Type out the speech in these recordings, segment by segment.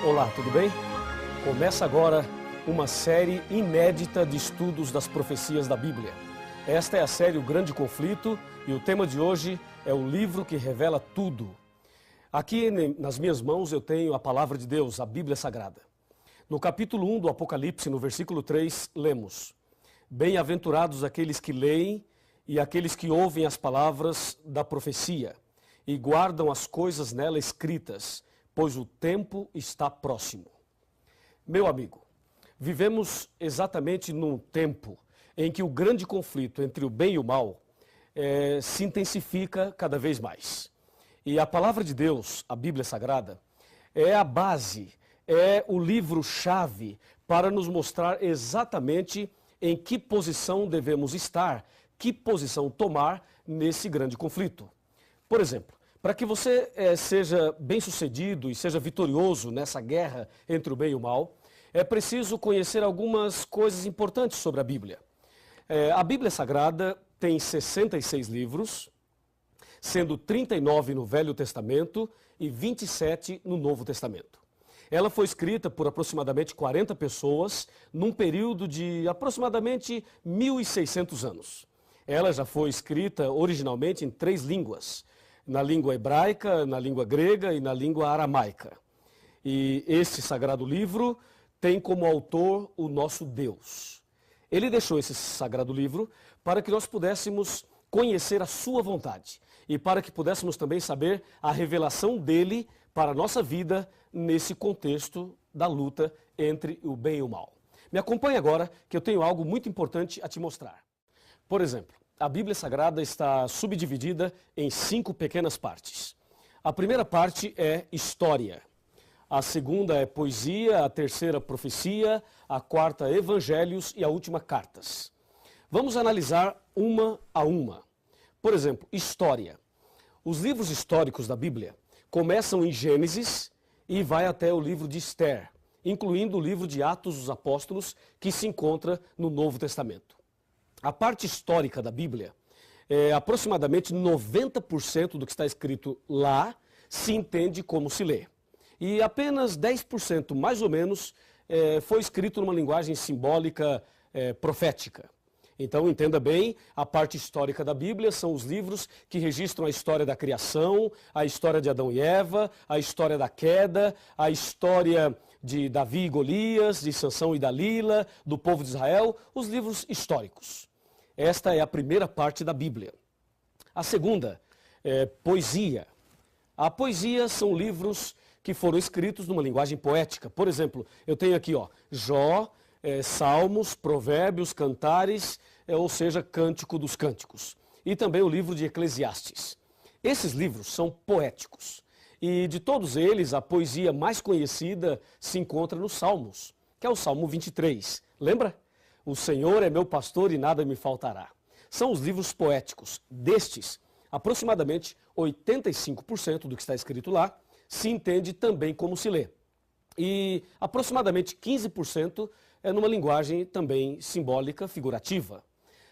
Olá, tudo bem? Começa agora uma série inédita de estudos das profecias da Bíblia. Esta é a série O Grande Conflito e o tema de hoje é o livro que revela tudo. Aqui nas minhas mãos eu tenho a palavra de Deus, a Bíblia Sagrada. No capítulo 1 do Apocalipse, no versículo 3, lemos: Bem-aventurados aqueles que leem e aqueles que ouvem as palavras da profecia e guardam as coisas nela escritas, pois o tempo está próximo. Meu amigo, vivemos exatamente num tempo em que o grande conflito entre o bem e o mal se intensifica cada vez mais. E a palavra de Deus, a Bíblia Sagrada, é a base, é o livro-chave para nos mostrar exatamente em que posição devemos estar, que posição tomar nesse grande conflito. Por exemplo, para que você seja bem-sucedido e seja vitorioso nessa guerra entre o bem e o mal, é preciso conhecer algumas coisas importantes sobre a Bíblia. A Bíblia Sagrada tem 66 livros, sendo 39 no Velho Testamento e 27 no Novo Testamento. Ela foi escrita por aproximadamente 40 pessoas num período de aproximadamente 1.600 anos. Ela já foi escrita originalmente em 3 línguas, na língua hebraica, na língua grega e na língua aramaica. E este sagrado livro tem como autor o nosso Deus. Ele deixou esse sagrado livro para que nós pudéssemos conhecer a sua vontade e para que pudéssemos também saber a revelação dele para a nossa vida nesse contexto da luta entre o bem e o mal. Me acompanhe agora que eu tenho algo muito importante a te mostrar. Por exemplo, a Bíblia Sagrada está subdividida em 5 pequenas partes. A primeira parte é história, a segunda é poesia, a terceira profecia, a quarta evangelhos e a última cartas. Vamos analisar uma a uma. Por exemplo, história. Os livros históricos da Bíblia começam em Gênesis e vai até o livro de Esther, incluindo o livro de Atos dos Apóstolos, que se encontra no Novo Testamento. A parte histórica da Bíblia, aproximadamente 90% do que está escrito lá se entende como se lê. E apenas 10%, mais ou menos, foi escrito numa linguagem simbólica profética. Então, entenda bem, a parte histórica da Bíblia são os livros que registram a história da criação, a história de Adão e Eva, a história da queda, a história de Davi e Golias, de Sansão e Dalila, do povo de Israel, os livros históricos. Esta é a primeira parte da Bíblia. A segunda é poesia. A poesia são livros que foram escritos numa linguagem poética. Por exemplo, eu tenho aqui Jó, Salmos, Provérbios, Cantares, ou seja, Cântico dos Cânticos. E também o livro de Eclesiastes. Esses livros são poéticos. E de todos eles, a poesia mais conhecida se encontra nos Salmos, que é o Salmo 23. Lembra? O Senhor é meu pastor e nada me faltará. São os livros poéticos. Destes, aproximadamente 85% do que está escrito lá se entende também como se lê. E aproximadamente 15% é numa linguagem também simbólica, figurativa.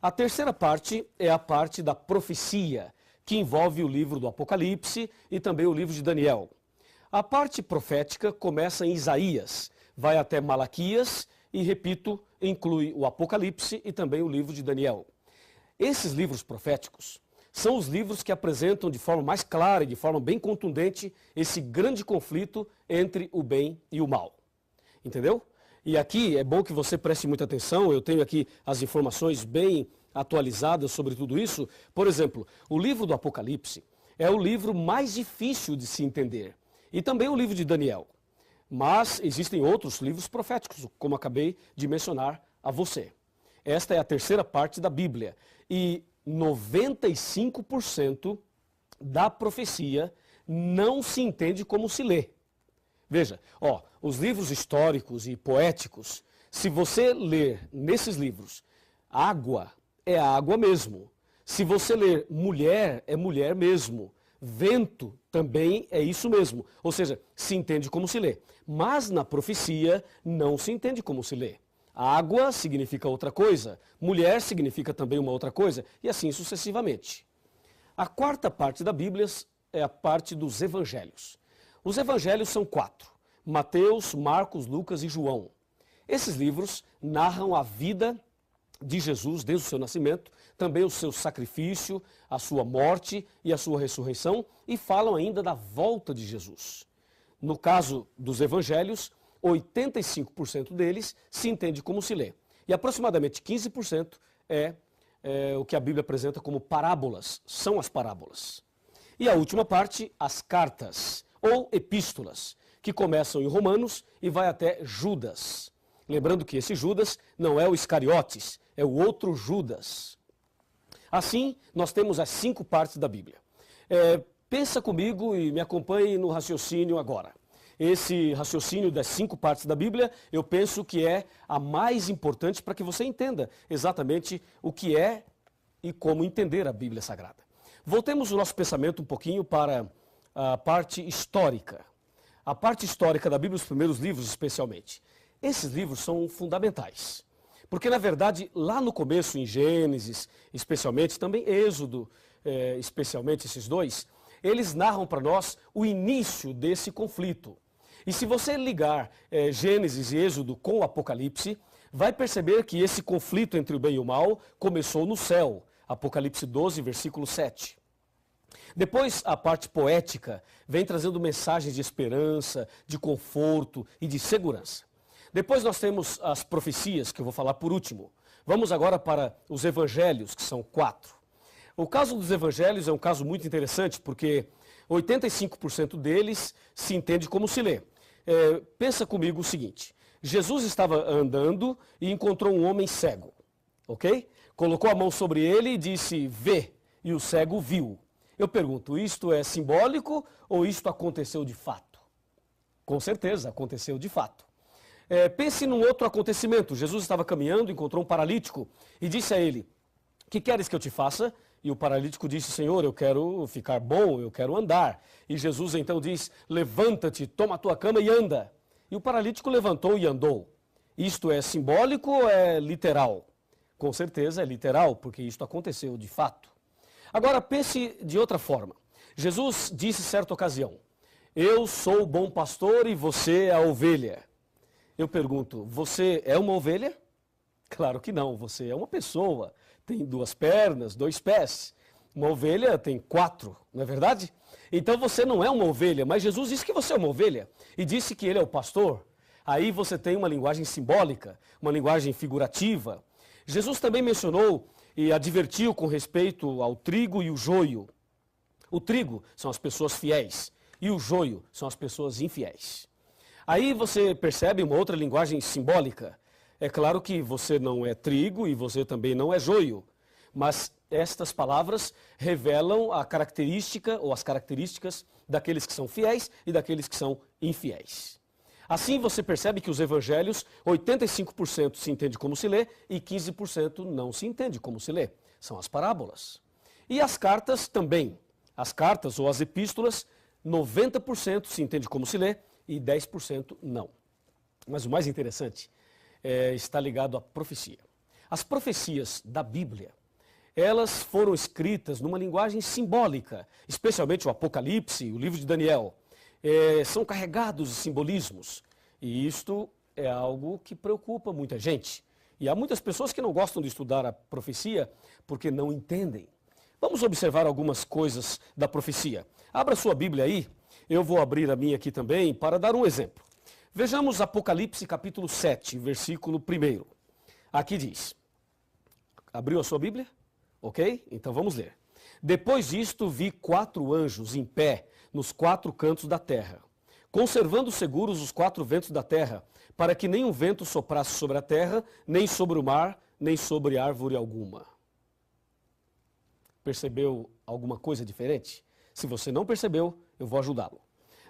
A terceira parte é a parte da profecia, que envolve o livro do Apocalipse e também o livro de Daniel. A parte profética começa em Isaías, vai até Malaquias e, repito, inclui o Apocalipse e também o livro de Daniel. Esses livros proféticos são os livros que apresentam de forma mais clara e de forma bem contundente esse grande conflito entre o bem e o mal. Entendeu? E aqui é bom que você preste muita atenção, eu tenho aqui as informações bem atualizadas sobre tudo isso. Por exemplo, o livro do Apocalipse é o livro mais difícil de se entender. E também o livro de Daniel. Mas existem outros livros proféticos, como acabei de mencionar a você. Esta é a terceira parte da Bíblia. E 95% da profecia não se entende como se lê. Veja, os livros históricos e poéticos, se você ler nesses livros, água é água mesmo. Se você ler mulher, é mulher mesmo. Vento também é isso mesmo. Ou seja, se entende como se lê. Mas na profecia não se entende como se lê. Água significa outra coisa, mulher significa também uma outra coisa, e assim sucessivamente. A quarta parte da Bíblia é a parte dos evangelhos. Os evangelhos são 4, Mateus, Marcos, Lucas e João. Esses livros narram a vida de Jesus desde o seu nascimento, também o seu sacrifício, a sua morte e a sua ressurreição, e falam ainda da volta de Jesus. No caso dos evangelhos, 85% deles se entende como se lê. E aproximadamente 15% é o que a Bíblia apresenta como parábolas, são as parábolas. E a última parte, as cartas, ou epístolas, que começam em Romanos e vai até Judas. Lembrando que esse Judas não é o Iscariotes, é o outro Judas. Assim, nós temos as 5 partes da Bíblia. Pensa comigo e me acompanhe no raciocínio agora. Esse raciocínio das 5 partes da Bíblia, eu penso que é a mais importante para que você entenda exatamente o que é e como entender a Bíblia Sagrada. Voltemos o nosso pensamento um pouquinho para a parte histórica. A parte histórica da Bíblia, os primeiros livros especialmente. Esses livros são fundamentais. Porque, na verdade, lá no começo, em Gênesis, especialmente, também Êxodo, especialmente esses dois, eles narram para nós o início desse conflito. E se você ligar Gênesis e Êxodo com o Apocalipse, vai perceber que esse conflito entre o bem e o mal começou no céu. Apocalipse 12, versículo 7. Depois, a parte poética vem trazendo mensagens de esperança, de conforto e de segurança. Depois nós temos as profecias, que eu vou falar por último. Vamos agora para os evangelhos, que são 4. O caso dos evangelhos é um caso muito interessante, porque 85% deles se entende como se lê. Pensa comigo o seguinte, Jesus estava andando e encontrou um homem cego, ok? Colocou a mão sobre ele e disse, vê, e o cego viu. Eu pergunto, isto é simbólico ou isto aconteceu de fato? Com certeza, aconteceu de fato. Pense num outro acontecimento. Jesus estava caminhando, encontrou um paralítico e disse a ele, que queres que eu te faça? E o paralítico disse, Senhor, eu quero ficar bom, eu quero andar. E Jesus então diz, levanta-te, toma a tua cama e anda. E o paralítico levantou e andou. Isto é simbólico ou é literal? Com certeza é literal, porque isto aconteceu de fato. Agora pense de outra forma. Jesus disse certa ocasião, eu sou o bom pastor e você é a ovelha. Eu pergunto, você é uma ovelha? Claro que não, você é uma pessoa. Tem 2 pernas, 2 pés. Uma ovelha tem 4, não é verdade? Então você não é uma ovelha, mas Jesus disse que você é uma ovelha. E disse que ele é o pastor. Aí você tem uma linguagem simbólica, uma linguagem figurativa. Jesus também mencionou e advertiu com respeito ao trigo e o joio. O trigo são as pessoas fiéis e o joio são as pessoas infiéis. Aí você percebe uma outra linguagem simbólica. É claro que você não é trigo e você também não é joio, mas estas palavras revelam a característica ou as características daqueles que são fiéis e daqueles que são infiéis. Assim você percebe que os evangelhos, 85% se entende como se lê e 15% não se entende como se lê. São as parábolas. E as cartas também. As cartas ou as epístolas, 90% se entende como se lê e 10% não. Mas o mais interessante está ligado à profecia. As profecias da Bíblia, elas foram escritas numa linguagem simbólica, especialmente o Apocalipse, o livro de Daniel. São carregados de simbolismos. E isto é algo que preocupa muita gente. E há muitas pessoas que não gostam de estudar a profecia porque não entendem. Vamos observar algumas coisas da profecia. Abra sua Bíblia aí, eu vou abrir a minha aqui também para dar um exemplo. Vejamos Apocalipse capítulo 7, versículo 1. Aqui diz, abriu a sua Bíblia? Ok? Então vamos ler. Depois disto vi 4 anjos em pé nos 4 cantos da terra, conservando seguros os 4 ventos da terra, para que nenhum vento soprasse sobre a terra, nem sobre o mar, nem sobre árvore alguma. Percebeu alguma coisa diferente? Se você não percebeu, eu vou ajudá-lo.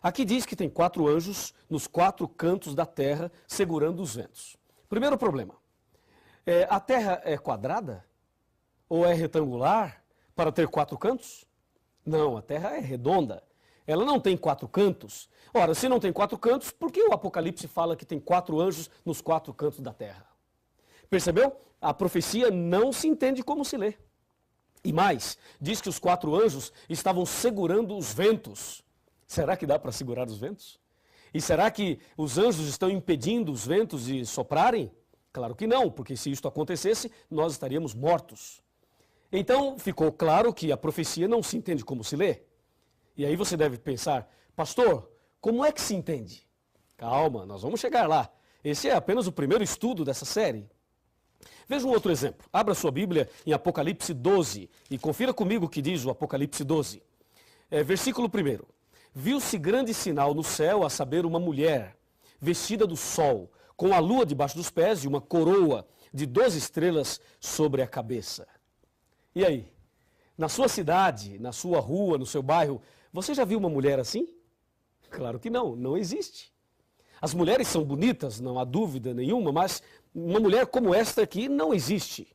Aqui diz que tem 4 anjos nos 4 cantos da terra, segurando os ventos. Primeiro problema, a terra é quadrada? Ou é retangular para ter 4 cantos? Não, a terra é redonda. Ela não tem 4 cantos. Ora, se não tem 4 cantos, por que o Apocalipse fala que tem 4 anjos nos 4 cantos da terra? Percebeu? A profecia não se entende como se lê. E mais, diz que os 4 anjos estavam segurando os ventos. Será que dá para segurar os ventos? E será que os anjos estão impedindo os ventos de soprarem? Claro que não, porque se isto acontecesse, nós estaríamos mortos. Então, ficou claro que a profecia não se entende como se lê. E aí você deve pensar, pastor, como é que se entende? Calma, nós vamos chegar lá. Esse é apenas o primeiro estudo dessa série. Veja um outro exemplo. Abra sua Bíblia em Apocalipse 12 e confira comigo o que diz o Apocalipse 12. Versículo 1. Viu-se grande sinal no céu, a saber, uma mulher, vestida do sol, com a lua debaixo dos pés e uma coroa de 12 estrelas sobre a cabeça. E aí? Na sua cidade, na sua rua, no seu bairro, você já viu uma mulher assim? Claro que não, não existe. As mulheres são bonitas, não há dúvida nenhuma, mas uma mulher como esta aqui não existe.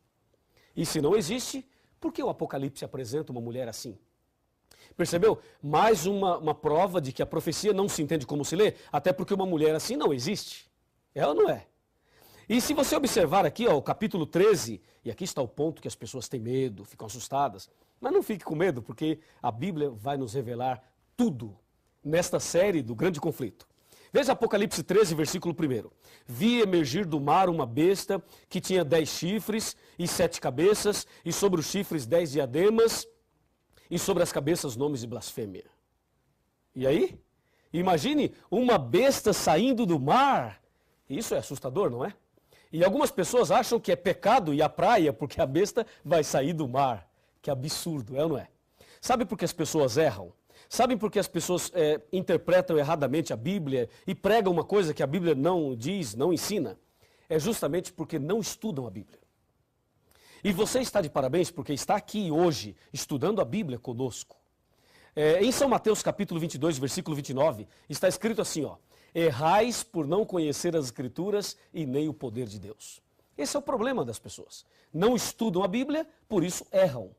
E se não existe, por que o Apocalipse apresenta uma mulher assim? Percebeu? Mais uma prova de que a profecia não se entende como se lê, até porque uma mulher assim não existe. Ela não é. E se você observar aqui, o capítulo 13, e aqui está o ponto que as pessoas têm medo, ficam assustadas, mas não fique com medo, porque a Bíblia vai nos revelar tudo nesta série do grande conflito. Veja Apocalipse 13, versículo 1. Vi emergir do mar uma besta que tinha 10 chifres e 7 cabeças, e sobre os chifres 10 diademas, e sobre as cabeças nomes de blasfêmia. E aí? Imagine uma besta saindo do mar. Isso é assustador, não é? E algumas pessoas acham que é pecado ir à praia porque a besta vai sair do mar. Que absurdo, é ou não é? Sabe por que as pessoas erram? Sabe por que as pessoas interpretam erradamente a Bíblia e pregam uma coisa que a Bíblia não diz, não ensina? É justamente porque não estudam a Bíblia. E você está de parabéns porque está aqui hoje estudando a Bíblia conosco. Em São Mateus capítulo 22, versículo 29, está escrito assim, errais por não conhecer as Escrituras e nem o poder de Deus. Esse é o problema das pessoas. Não estudam a Bíblia, por isso erram.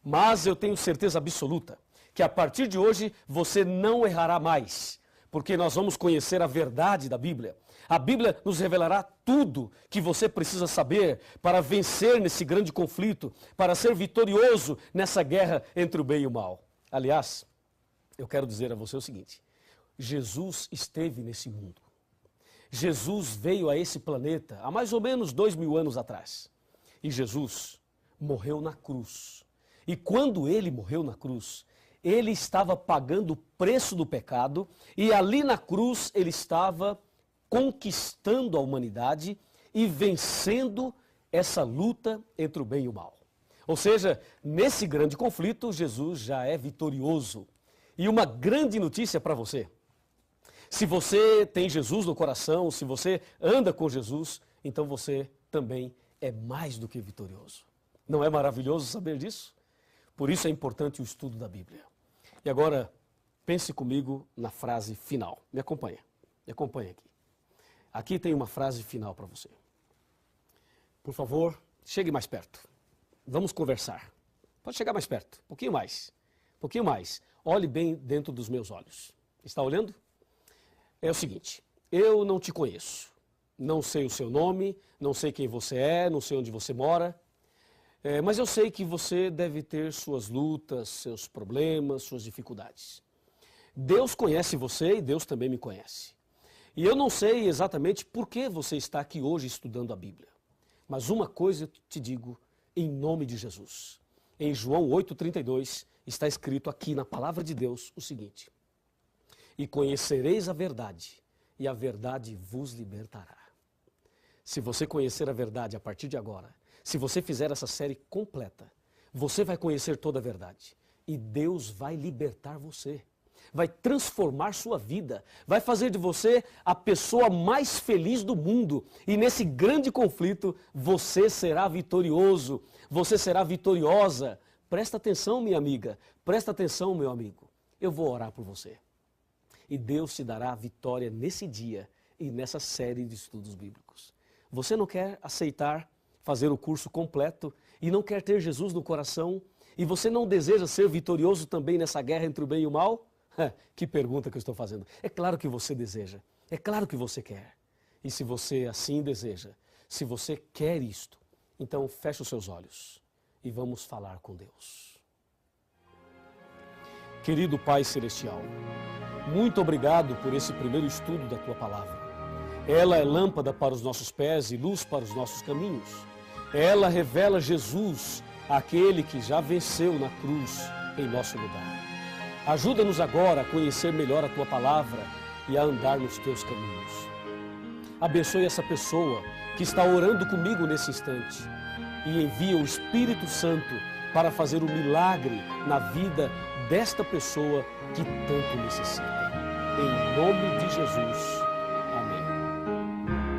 Mas eu tenho certeza absoluta que a partir de hoje você não errará mais, porque nós vamos conhecer a verdade da Bíblia. A Bíblia nos revelará tudo que você precisa saber para vencer nesse grande conflito, para ser vitorioso nessa guerra entre o bem e o mal. Aliás, eu quero dizer a você o seguinte, Jesus esteve nesse mundo. Jesus veio a esse planeta há mais ou menos 2000 anos atrás. E Jesus morreu na cruz. E quando ele morreu na cruz, ele estava pagando o preço do pecado e ali na cruz ele estava conquistando a humanidade e vencendo essa luta entre o bem e o mal. Ou seja, nesse grande conflito, Jesus já é vitorioso. E uma grande notícia para você. Se você tem Jesus no coração, se você anda com Jesus, então você também é mais do que vitorioso. Não é maravilhoso saber disso? Por isso é importante o estudo da Bíblia. E agora, pense comigo na frase final. Me acompanha aqui. Aqui tem uma frase final para você. Por favor, chegue mais perto. Vamos conversar. Pode chegar mais perto, um pouquinho mais. Um pouquinho mais. Olhe bem dentro dos meus olhos. Está olhando? É o seguinte, eu não te conheço. Não sei o seu nome, não sei quem você é, não sei onde você mora. Mas eu sei que você deve ter suas lutas, seus problemas, suas dificuldades. Deus conhece você e Deus também me conhece. E eu não sei exatamente por que você está aqui hoje estudando a Bíblia. Mas uma coisa eu te digo, em nome de Jesus. Em João 8,32 está escrito aqui na palavra de Deus o seguinte. E conhecereis a verdade, e a verdade vos libertará. Se você conhecer a verdade a partir de agora, se você fizer essa série completa, você vai conhecer toda a verdade. E Deus vai libertar você. Vai transformar sua vida. Vai fazer de você a pessoa mais feliz do mundo. E nesse grande conflito, você será vitorioso. Você será vitoriosa. Presta atenção, minha amiga. Presta atenção, meu amigo. Eu vou orar por você. E Deus te dará a vitória nesse dia e nessa série de estudos bíblicos. Você não quer aceitar fazer o curso completo e não quer ter Jesus no coração e você não deseja ser vitorioso também nessa guerra entre o bem e o mal? Que pergunta que eu estou fazendo. É claro que você deseja, é claro que você quer. E se você assim deseja, se você quer isto, então feche os seus olhos e vamos falar com Deus. Querido Pai Celestial, muito obrigado por esse primeiro estudo da Tua Palavra. Ela é lâmpada para os nossos pés e luz para os nossos caminhos. Ela revela Jesus, aquele que já venceu na cruz em nosso lugar. Ajuda-nos agora a conhecer melhor a Tua Palavra e a andar nos Teus caminhos. Abençoe essa pessoa que está orando comigo nesse instante e envia o Espírito Santo para fazer o milagre na vida desta pessoa que tanto necessita. Em nome de Jesus. Amém.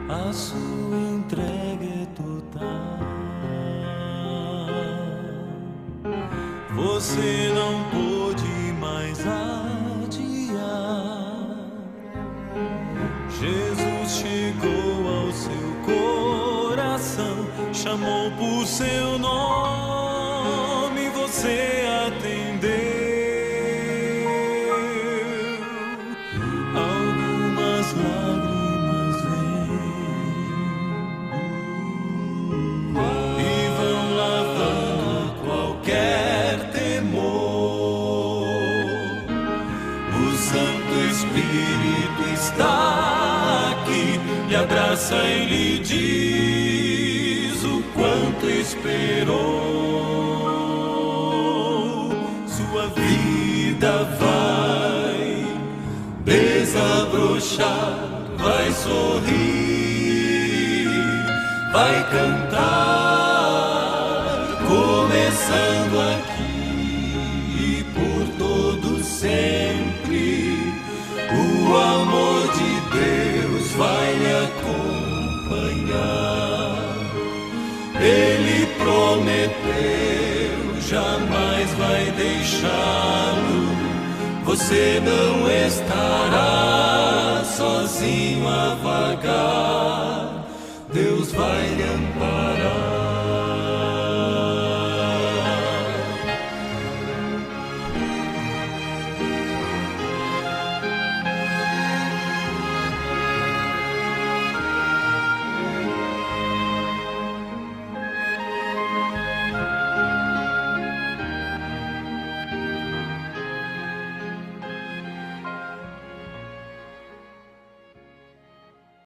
A sua entrega é total. Você não pôde mais adiar. Jesus chegou ao seu coração, chamou por seu nome, você atendeu. Algumas lágrimas vêm e vão lavando qualquer temor. O Santo Espírito está aqui, lhe abraça e lhe diz o quanto esperou. Sua vida vai desabrochar, vai sorrir, vai cantar, começando aqui e por todo sempre. O amor de Deus vai lhe acompanhar. Ele prometeu, jamais vai deixá-lo. Você não estará sozinho a vagar.